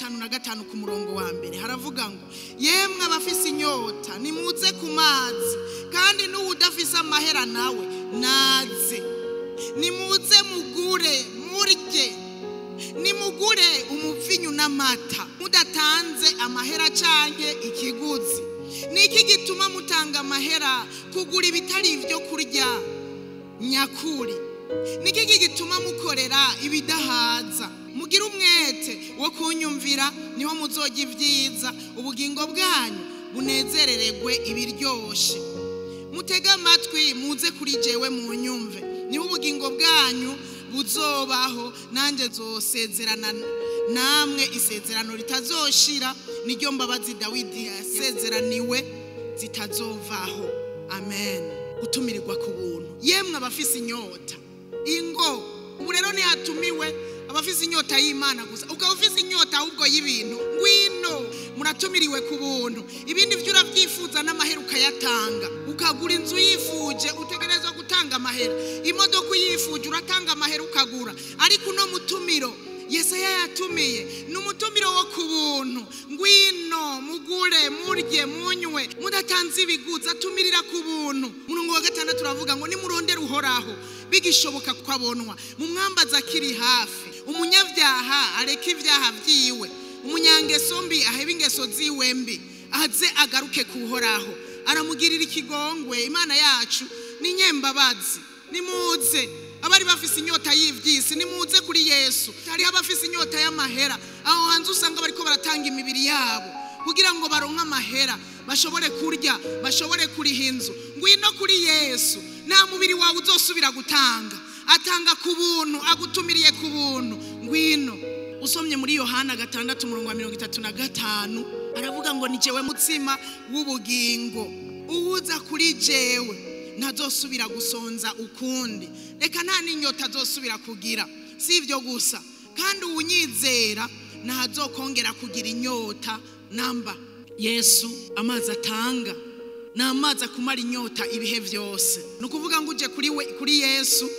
55 ku murongo wa mbere haravuga ngo yemwe abafise inyota nimuze ku mazi kandi n'uwudafise amahera nawe naze nimuze mugure murye nimugure umuvinyu n'amata mudatanze amahera canke ikiguzi niki gituma mutanga amahera kugura ibitari ibyo kurya nyakuri niki gituma mukorera ibidahaza mugira umwete wo kunyumvira niho muzoga ivyiza ubugingo bwanyu bunezereregwe ibiryoshe mutega amatwi muze kuri jewe mu nyumve niho ubugingo bwanyu buzobaho nanje zosezerana namwe isezerano ritazoshira niryo mbabazi Dawidi yasezeraniwe zitazovaho amen utumirirwa ku buntu yemwe abafise inyota ingo ubu rero ntihatumiwe abafise inyota y'Imana gusa ukaba ufise inyota ahubwo y'ibintu ngwino muratumiriwe ku buntu ibindi vyo uravyifuza n'amahera ukayatanga ukagura inzu yifuje utegerezwa gutanga amahera imodoka yifuje uratanga amahera ukagura ariko no mutumiro Yesaya yatumiye n'umutumiro wo ku buntu ngwino mugure murye munywe mudatanze ibiguza tumirira ku buntu murongo wa 6 turavuga ngo nimurondera uhoraho bigishoboka kwabonwa mu mwambaza kiri hafi umunyavyaha areka ivyaha vyiwe umunyangeso mbi aheba ingeso ziwe mbi aze agaruke kuhoraho aramugirira ikigongwe Imana yacu ni nyembabazi nimuze abari bafise inyota y'ivyisi nimuze kuri Yesu hari abafise inyota y'amahera aho hanze usanga bariko baratanga imibiri yabo kugira ngo baronke amahera bashobore kurya bashobore kuri hinzu ngwino kuri Yesu nta mubiri wawe uzosubira gutanga atanga ku buntu agutumiriye ku buntu ngwino usomye muri Yohana 6:35 aravuga ngo ni jewe mutsima w'ubugingo uwuza kuri jewe ntazosubira gusonza ukundi reka nta n'inyota azosubira kugira si ivyo gusa kandi unyizera ntazokongera kugira inyota namba Yesu amazi atanga n'amazi akumara inyota ibihe vyose nukuvuga ngo uje kuri Yesu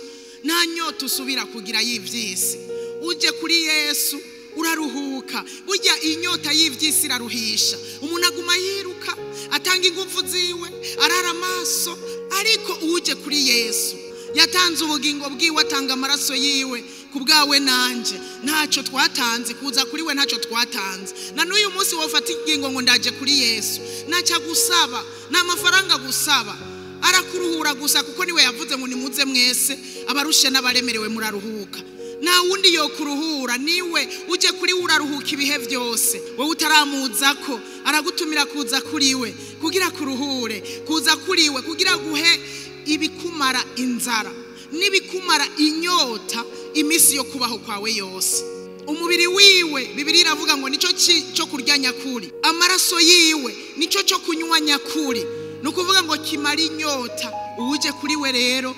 nta nyota usubira kugira y'ivyisi uje kuri Yesu uraruhuka burya inyota y'ivyisi iraruhisha umuntu aguma yiruka atanga ingufu ziwe arara amaso ariko uje kuri Yesu yatanze ubugingo bwiwe atanga amaraso yiwe kubwawe nanje ntaco twatanze kuza kuri we ntaco twatanze na n'uyu munsi wofata igingo ngo ndaje kuri Yesu naca gusaba na mafaranga gusaba arakuruhura gusa kuko niwe yavuze ngo nimuze mwese abarushe n'abaremerewe muraruhuka na wundi yo kuruhura niwe uje kuri uraruhuka ibihe vyose wowe utaramuzako aragutumira kuza kuri we kugira kuruhure kuza kuri we kugira guhe ibikumara inzara nibikumara inyota imisi yo kubaho kwawe yose umubiri wiwe Bibiliya iravuga ngo nico cyo kurya nyakuri amaraso yiwe nico cyo kunywa nyakuri nukuvuga ngo kimara inyota uje kuri we rero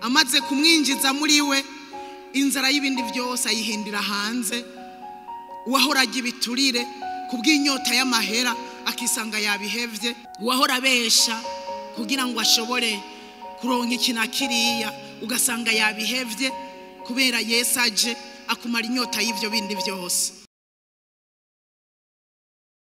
amaze kumwinjiza muri we inzara y'ibindi byose ayihindira hanze uwahoraga ibiturire kubw'inyota y'amahera akisanga yabihevye uwahora besha kugira ngo ashobore kuronka ikinakiriya ugasanga yabihevye kubera Yesu aje akumara inyota y'ivyo bindi byose